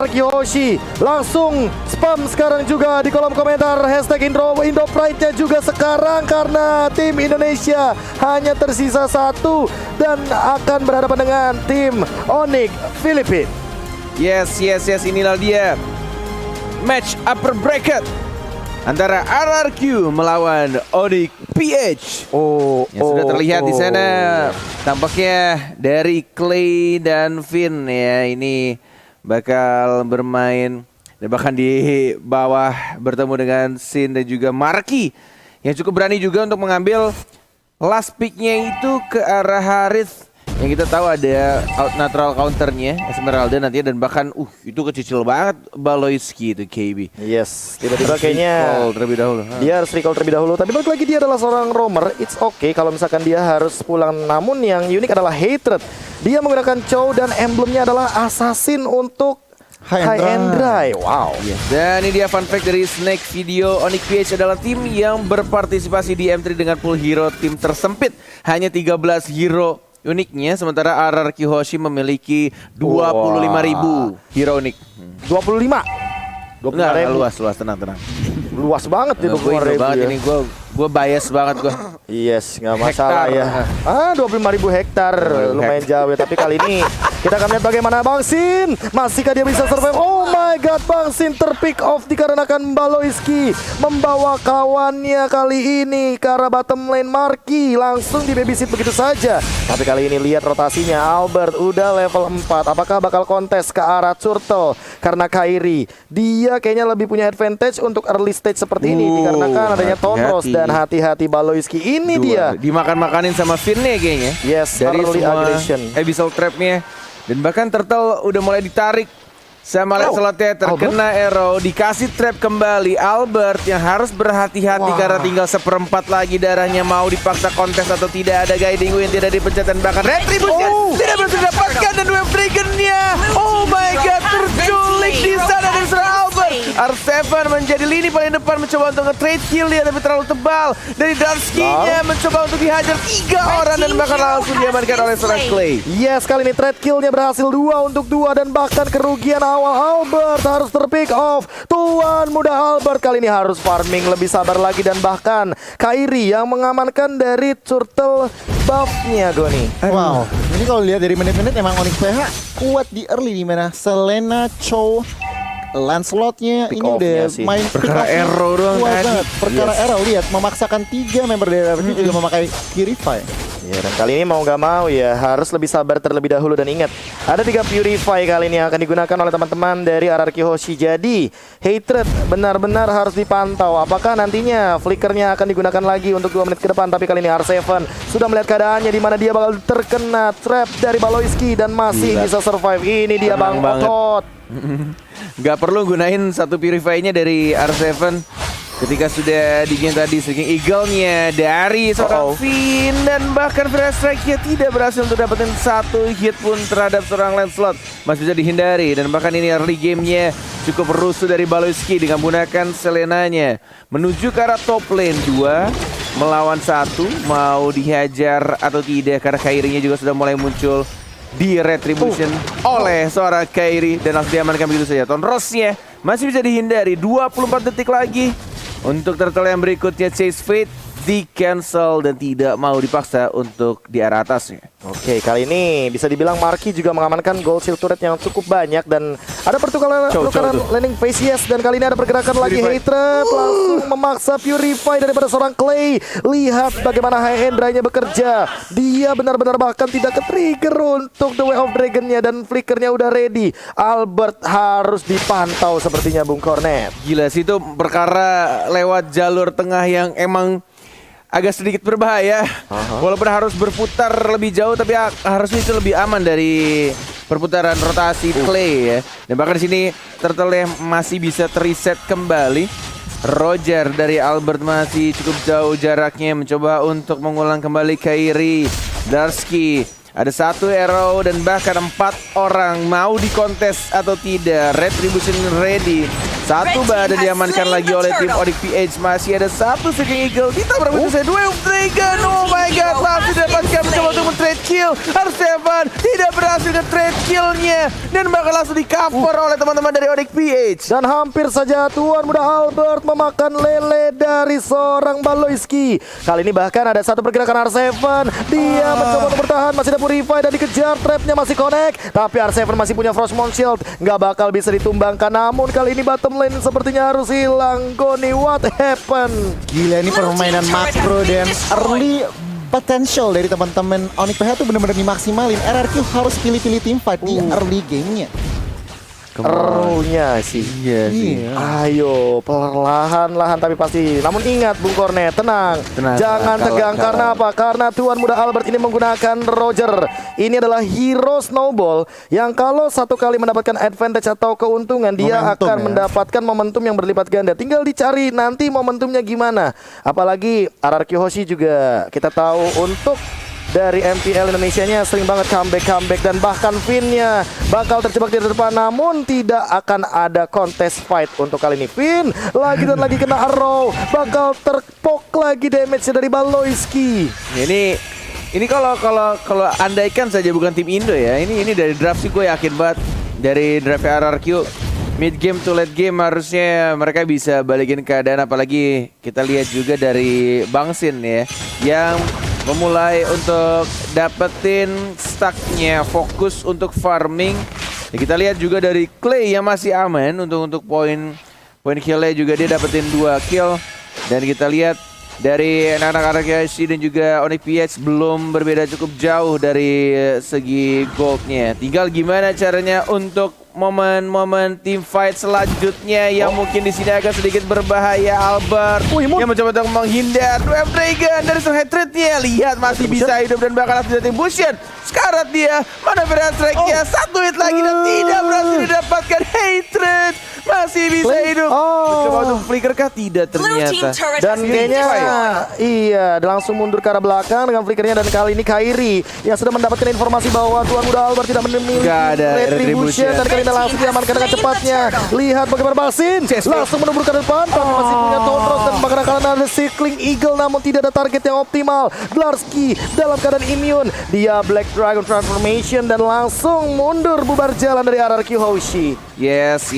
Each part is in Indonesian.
RRQ Hoshi. Langsung spam sekarang juga di kolom komentar hashtag Indo Pride-nya juga sekarang, karena tim Indonesia hanya tersisa satu dan akan berhadapan dengan tim Onyx Filipina. Yes, inilah dia match upper bracket antara RRQ melawan Onyx PH. Yang sudah terlihat di sana tampaknya dari Clay dan Finn ya, ini bakal bermain dan bahkan di bawah bertemu dengan Sin dan juga Marky yang cukup berani juga untuk mengambil last picknya itu ke arah Harith. Yang kita tahu ada out natural counternya Esmeralda nantinya, dan bahkan itu kecil banget Baloyski itu KB. Yes, tiba-tiba kayaknya terlebih dahulu. Dia harus recall terlebih dahulu. Tapi balik lagi dia adalah seorang roamer. It's okay kalau misalkan dia harus pulang. Namun yang unik adalah Hatred. Dia menggunakan Chow dan emblemnya adalah Assassin untuk High and Dry. Wow. Yes. Dan ini dia fun fact dari Snake Video. Onyx PH adalah tim yang berpartisipasi di M3 dengan pool hero tim tersempit. Hanya 13 hero uniknya, sementara RRQ Hoshi memiliki 25.000 hero unik. 25? Enggak, luas, tenang. Luas banget itu 25.000 banget ya. ini, gue bias banget gue. Yes, nggak masalah ya. 25.000 hektar lumayan jauh ya. Tapi kali ini kita akan lihat bagaimana Bang Sin. Masihkah dia bisa survive? Oh my god, Bang Sin terpick off dikarenakan Baloyski membawa kawannya kali ini ke arah bottom lane. Marky langsung di babysit begitu saja. Tapi kali ini lihat rotasinya, Albert udah level 4. Apakah bakal kontes ke arah Turtle? Karena Kairi, dia kayaknya lebih punya advantage untuk early stage seperti ini dikarenakan adanya Tonros. Dan hati-hati Baloyski ini dia dimakan-makanin sama Finn nih kayaknya. Yes, dari early semua aggression. Abyssal trapnya. Dan bahkan Turtle udah mulai ditarik sama Lancelotnya, terkena arrow, dikasih trap kembali. Albert yang harus berhati-hati karena tinggal 1/4 lagi darahnya. Mau dipaksa kontes atau tidak, ada guiding win, tidak dipencet, dan bahkan retribution tidak berhasil didapatkan, dan Wave Dragon-nya oh my god, terculik di sana dan serang Albert. R7 menjadi lini paling depan, mencoba untuk nge-trade kill dia, tapi terlalu tebal. Dari Darksky-nya mencoba untuk dihajar 3 orang dan bahkan langsung diamankan oleh seorang Clay. Yes, kali ini trade kill-nya berhasil 2 untuk 2 dan bahkan kerugian awal Albert harus terpick off. Tuan muda Albert kali ini harus farming lebih sabar lagi, dan bahkan Kairi yang mengamankan dari Turtle buff-nya Goni. Wow, ini kalau lihat dari menit-menit emang Onyx PH kuat di early, di mana Selena, Chow, Lancelot-nya ini udah main perkara arrow doang tadi. Perkara arrow, lihat memaksakan 3 member dari RRQ juga memakai Purify. Ya, dan kali ini mau nggak mau ya harus lebih sabar terlebih dahulu, dan ingat ada 3 Purify kali ini yang akan digunakan oleh teman-teman dari RRQ Hoshi. Jadi Hatred benar-benar harus dipantau apakah nantinya flickernya akan digunakan lagi untuk 2 menit ke depan. Tapi kali ini R7 sudah melihat keadaannya di mana dia bakal terkena trap dari Baloyski dan masih bisa survive. Ini dia Bang Otot. Gak perlu gunain satu Purify-nya dari R7 ketika sudah digigit tadi Swinging Eagle-nya dari seorang Finn, dan bahkan Fire Strike-nya tidak berhasil untuk dapetin 1 hit pun terhadap seorang Lancelot. Masih bisa dihindari, dan bahkan ini early game-nya cukup rusuh dari Baloyski dengan menggunakan Selenanya menuju ke arah top lane. 2 melawan 1, mau dihajar atau tidak, karena Kairi-nya juga sudah mulai muncul di retribution oleh seorang Kairi, dan langsung diamankan begitu saja. Tonrosnya masih bisa dihindari. 24 detik lagi untuk Turtle yang berikutnya. Chase Fate di cancel dan tidak mau dipaksa untuk di arah atasnya. Oke, kali ini bisa dibilang Marky juga mengamankan gold shield turret yang cukup banyak, dan ada pertukaran landing phase. Yes, dan kali ini ada pergerakan lagi. Hatred langsung memaksa Purify daripada seorang Clay. Lihat bagaimana High and Dry-nya bekerja. Dia benar-benar bahkan tidak ke-trigger untuk The Way of Dragon-nya, dan flickernya udah ready. Albert harus dipantau sepertinya Bung Cornet. Gila sih, itu perkara lewat jalur tengah yang emang agak sedikit berbahaya. Walaupun harus berputar lebih jauh, tapi harusnya itu lebih aman dari perputaran rotasi Clay ya. Dan bahkan di sini Turtle masih bisa reset kembali. Roger dari Albert masih cukup jauh jaraknya, mencoba untuk mengulang kembali Kairi. Darksky Ada 1 arrow dan bahkan 4 orang mau dikontes atau tidak. Retribution ready. 1 badan diamankan lagi oleh tim Onyx PH. Masih ada 1 Seeking Eagle. Ditabrak begitu saja 2 Dragon. Oh my god, langsung didapatkan mencoba untuk men-trade kill. R7 tidak berhasil nge-trade killnya dan bakal langsung di-cover oleh teman-teman dari Onyx PH. Dan hampir saja Tuan Muda Albert memakan lele dari seorang Baloyski. Kali ini bahkan ada 1 pergerakan R7. Dia mencoba untuk bertahan, masih ada Purify dan dikejar, trapnya masih connect. Tapi R7 masih punya Frostmourne Shield, nggak bakal bisa ditumbangkan. Namun kali ini bottom lane sepertinya harus hilang. Goni, what happened? Gila, ini permainan makro dan early potential dari teman-teman Onyx PH tuh bener-bener dimaksimalin. RRQ harus pilih-pilih team fight di early gamenya. Erunya sih. Iya sih. Ayo perlahan-lahan tapi pasti. Namun ingat Bung Kornet, tenang. Jangan tegang karena apa? Karena Tuan Muda Albert ini menggunakan Roger. Ini adalah hero snowball yang kalau 1 kali mendapatkan advantage atau keuntungan, dia Momentum akan ya. mendapatkan momentum yang berlipat ganda. Tinggal dicari nanti momentumnya gimana. Apalagi RRQ Hoshi juga kita tahu untuk dari MPL Indonesianya sering banget comeback dan bahkan Finn-nya bakal terjebak di depan, namun tidak akan ada contest fight untuk kali ini. Finn lagi dan lagi kena arrow, bakal terpok lagi damage-nya dari Baloyski. Ini kalau andaikan saja bukan tim Indo ya. Ini dari draft sih gue yakin banget dari draft RRQ mid game to late game harusnya mereka bisa balikin keadaan, apalagi kita lihat juga dari Bangsin ya yang memulai untuk dapetin stacknya, fokus untuk farming. Ya, kita lihat juga dari Clay yang masih aman untuk poin killnya juga dia dapetin 2 kill. Dan kita lihat dari anak-anak RRQ dan juga Onyx PH belum berbeda cukup jauh dari segi goldnya. Tinggal gimana caranya untuk momen-momen team fight selanjutnya yang mungkin di sini agak sedikit berbahaya. Albert yang mencoba untuk menghindar. Web Dragon dari hatred-nya, lihat masih bisa hidup dan bakal langsung datang Bushian. Sekarat dia, mana berat strike-nya, 1 hit lagi dan tidak berhasil didapatkan. Hatred masih bisa hidup. Mencoba untuk flicker kah? Tidak ternyata. Dan kayaknya iya langsung mundur ke arah belakang dengan flickernya, dan kali ini Kairi yang sudah mendapatkan informasi bahwa Tuan Muda Albert tidak memiliki retribution dan kali ini langsung diamankan dengan cepatnya. Lihat bagaimana Basin langsung menembur ke depan, tapi masih punya Tondros dan bakalan ada Seeking Eagle, namun tidak ada target yang optimal. Glarski dalam keadaan immune, dia Black Dragon Transformation dan langsung mundur bubar jalan dari RRQ Hoshi. Yes,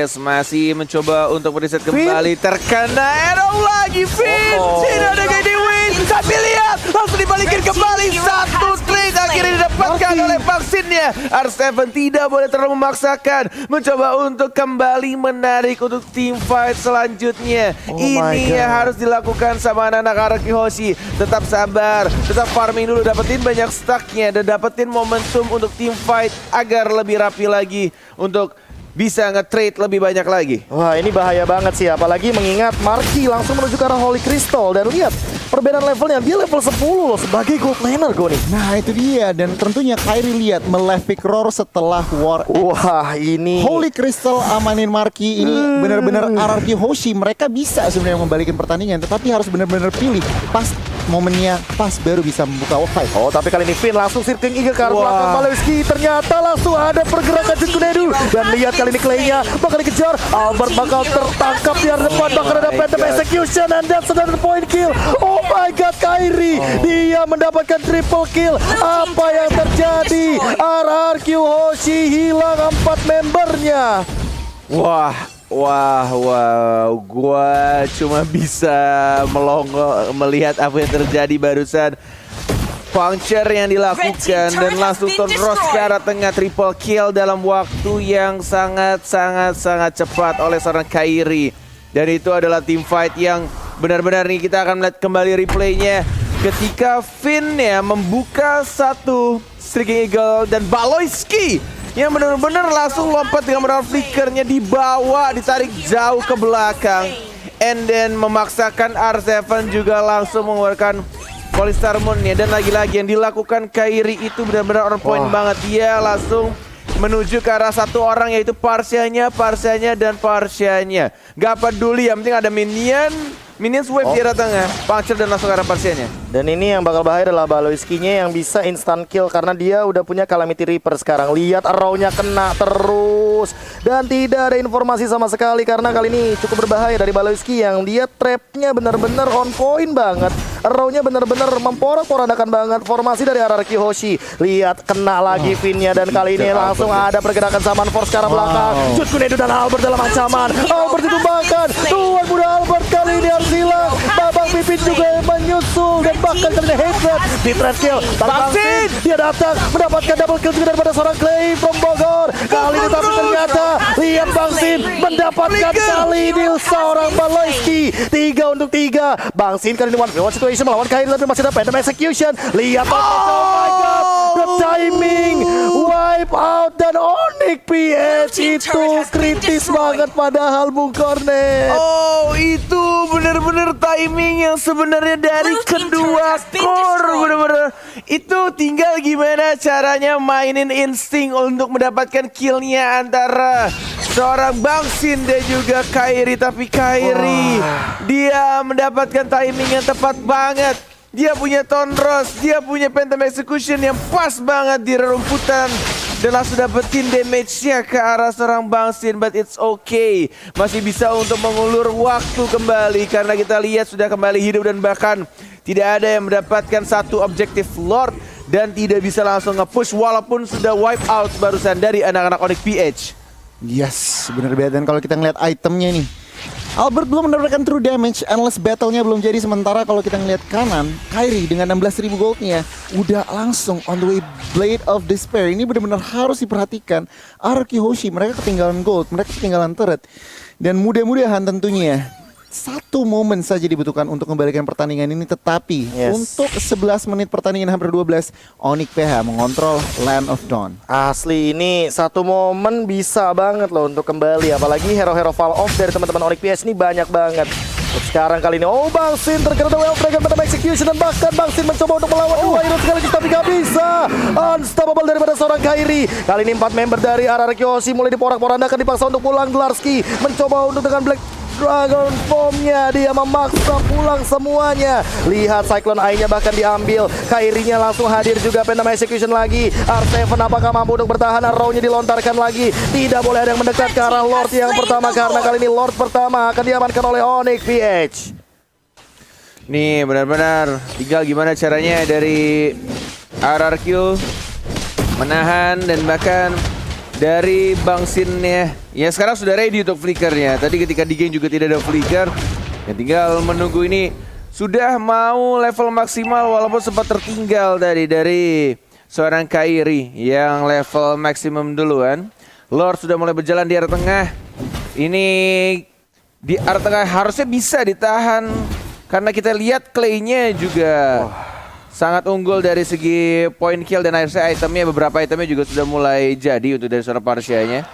masih mencoba untuk mereset kembali. Terkena arrow lagi, Finn. Tidak ada gede win. Tapi lihat, langsung dibalikin kembali. 1 trade akhirnya didapatkan oleh vaksinnya. R7 tidak boleh terlalu memaksakan, mencoba untuk kembali menarik untuk team fight selanjutnya. Ini yang harus dilakukan sama anak-anak RRQ Hoshi. Tetap sabar, tetap farming dulu, dapetin banyak stacknya dan dapetin momentum untuk team fight agar lebih rapi lagi untuk bisa nge-trade lebih banyak lagi. Wah, ini bahaya banget sih, apalagi mengingat Marky langsung menuju ke arah Holy Crystal. Dan lihat perbedaan levelnya, dia level 10 loh sebagai gold laner Goni. Nah itu dia, dan tentunya Kairi lihat melevik roar setelah war. Wah, ini Holy Crystal amanin Marky ini benar-benar RRQ Hoshi. Mereka bisa sebenarnya membalikin pertandingan, tetapi harus benar-benar pilih pas momennya, pas baru bisa membuka fight. Oh, tapi kali ini Finn langsung Seeking Eagle ke arah belakang Baloyski. Ternyata langsung ada pergerakan Jutkunedu. Dan lihat kali ini Clay-nya bakal dikejar. Albert bakal tertangkap di arah depan, bakal ada Phantom Execution and that's another point kill. Oh my god, Kairi dia mendapatkan triple kill. Apa yang terjadi? RRQ Hoshi hilang 4 membernya. Wah, gua cuma bisa melongo melihat apa yang terjadi barusan. Puncture yang dilakukan dan langsung Tondros ke arah tengah, triple kill dalam waktu yang sangat cepat oleh seorang Kairi. Dan itu adalah team fight yang benar-benar nih kita akan melihat kembali replaynya ketika Finn ya membuka 1 Seeking Eagle dan Baloyski yang benar-benar langsung lompat dengan menggunakan flickernya, dibawa, ditarik jauh ke belakang, and then memaksakan R7 juga langsung mengeluarkan Polystar Moon-nya. Dan lagi-lagi yang dilakukan Kairi itu benar-benar on point banget. Dia langsung menuju ke arah satu orang, yaitu Parsianya, dan Parsianya. Gak peduli, yang penting ada Minions wave di arah tengah, Puncture dan langsung ke arah Parsianya. Dan ini yang bakal bahaya adalah Baloiski-nya yang bisa instant kill karena dia udah punya Calamity Reaper sekarang. Lihat arrow-nya kena terus dan tidak ada informasi sama sekali karena kali ini cukup berbahaya dari Baloiski yang dia trap-nya benar-benar on point banget. Arrow-nya benar-benar memporak-porandakan banget formasi dari RRQ Hoshi. Lihat kena lagi Vin-nya dan kali ini langsung ada pergerakan Saman Force ke arah belakang. Jutkunedo dan Albert dalam ancaman. Albert ditumbangkan. Tuan muda Albert kali ini harus hilang. Babang Pipin juga yang menyusul dan bahkan kali ini Hatred di trap kill. Bangsin dia datang mendapatkan double kill juga daripada seorang Clay from Bogor. Kali ini tapi ternyata lihat Bangsin mendapatkan kali ini seorang Baloiski. 3 untuk 3. Bangsin kali ini one situation melawan Kairi tapi masih ada Phantom Execution. Lihat oh my god, the timing wipe out dan Onyx PH itu kritis banget padahal Bung Cornet. Oh, itu benar-benar timing yang sebenarnya dari kedua core, benar-benar. Itu tinggal gimana caranya mainin insting untuk mendapatkan killnya antara seorang Bangsin dan juga Kairi. Tapi Kairi dia mendapatkan timing yang tepat banget. Dia punya Tonros, dia punya Phantom Execution yang pas banget di rerumputan. Dan langsung dapetin damage-nya ke arah seorang Bangsin. But it's okay, masih bisa untuk mengulur waktu kembali karena kita lihat sudah kembali hidup dan bahkan tidak ada yang mendapatkan satu objektif Lord dan tidak bisa langsung nge-push walaupun sudah wipe out barusan dari anak-anak Onyx PH. Yes, bener banget. Dan kalau kita ngeliat itemnya nih, Albert belum mendapatkan true damage, endless battle-nya belum jadi. Sementara kalau kita ngeliat kanan, Kairi dengan 16.000 gold-nya udah langsung on the way Blade of Despair. Ini benar-benar harus diperhatikan. RRQ Hoshi mereka ketinggalan gold, mereka ketinggalan turret. Dan mudah-mudahan tentunya satu momen saja dibutuhkan untuk kembalikan pertandingan ini. Tetapi untuk 11 menit pertandingan hampir 12, Onyx PH mengontrol Land of Dawn. Asli ini satu momen bisa banget loh untuk kembali. Apalagi hero-hero fall off dari teman-teman Onyx PH ini banyak banget. Sekarang kali ini Bangsin terkena The Well Dragon pada execution dan bahkan Bangsin mencoba untuk melawan dua hero sekaligus tapi gak bisa. Unstoppable daripada seorang Kairi. Kali ini 4 member dari RRQ Hoshi mulai diporak-porandakan, dipaksa untuk pulang. Glarski mencoba untuk dengan Black Dragon Form-nya dia memaksa pulang semuanya. Lihat Cyclone Eye-nya bahkan diambil. Kairinya langsung hadir juga. Phantom Execution lagi. R7 apakah mampu untuk bertahan? Arrow-nya dilontarkan lagi. Tidak boleh ada yang mendekat ke arah Lord yang pertama karena kali ini Lord pertama akan diamankan oleh Onyx PH. Nih benar-benar tinggal gimana caranya dari RRQ menahan dan bahkan dari Bangsinnya. Ya sekarang sudah ready untuk flickernya. Tadi ketika di game juga tidak ada flicker. Ya tinggal menunggu ini. Sudah mau level maksimal walaupun sempat tertinggal tadi dari seorang Kairi yang level maksimum duluan. Lord sudah mulai berjalan di area tengah. Ini di area tengah harusnya bisa ditahan. Karena kita lihat Clay-nya juga sangat unggul dari segi point kill dan itemnya, beberapa itemnya juga sudah mulai jadi untuk dari seorang Parsianya.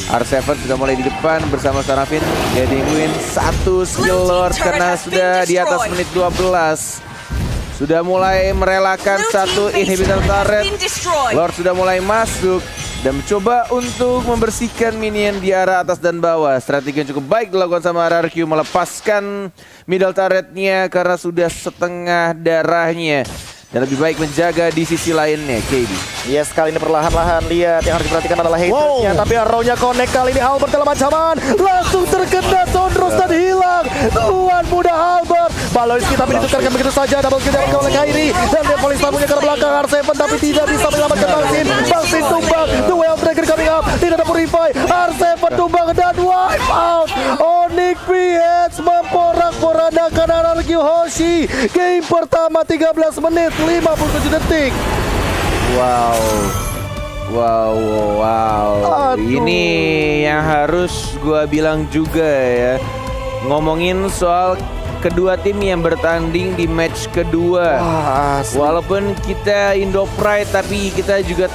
R7 sudah mulai di depan bersama seorang Finn. Getting win satu skill Lord karena sudah di atas menit 12. Sudah mulai merelakan satu inhibitor turret. Lord sudah mulai masuk dan mencoba untuk membersihkan minion di arah atas dan bawah. Strategi yang cukup baik dilakukan sama RRQ, melepaskan middle turretnya karena sudah setengah darahnya. Dan lebih baik menjaga di sisi lainnya, KB. Yes, kali ini perlahan-lahan lihat yang harus diperhatikan adalah haters-nya. Tapi arrow-nya connect kali ini. Albert dalam ancaman. Langsung terkena Tonros dan hilang. Tuan muda Albert. Baloiski tapi ditukarkan begitu saja. Double kill dari oleh Kairi. Dan dia volley punya ke belakang R7 tapi tidak bisa menyelamatkan Bangsin. Bangsin tumbang. The Well Dragon coming up. Tidak ada purify. R7 tumbang dan wipe out. Onyx PH memporak-porandakan RRQ Hoshi. Game pertama 13 menit 57 detik. Wow. Aduh. Ini yang harus gua bilang juga ya. Ngomongin soal kedua tim yang bertanding di match kedua. Wah, asli. Walaupun kita Indo Pride tapi kita juga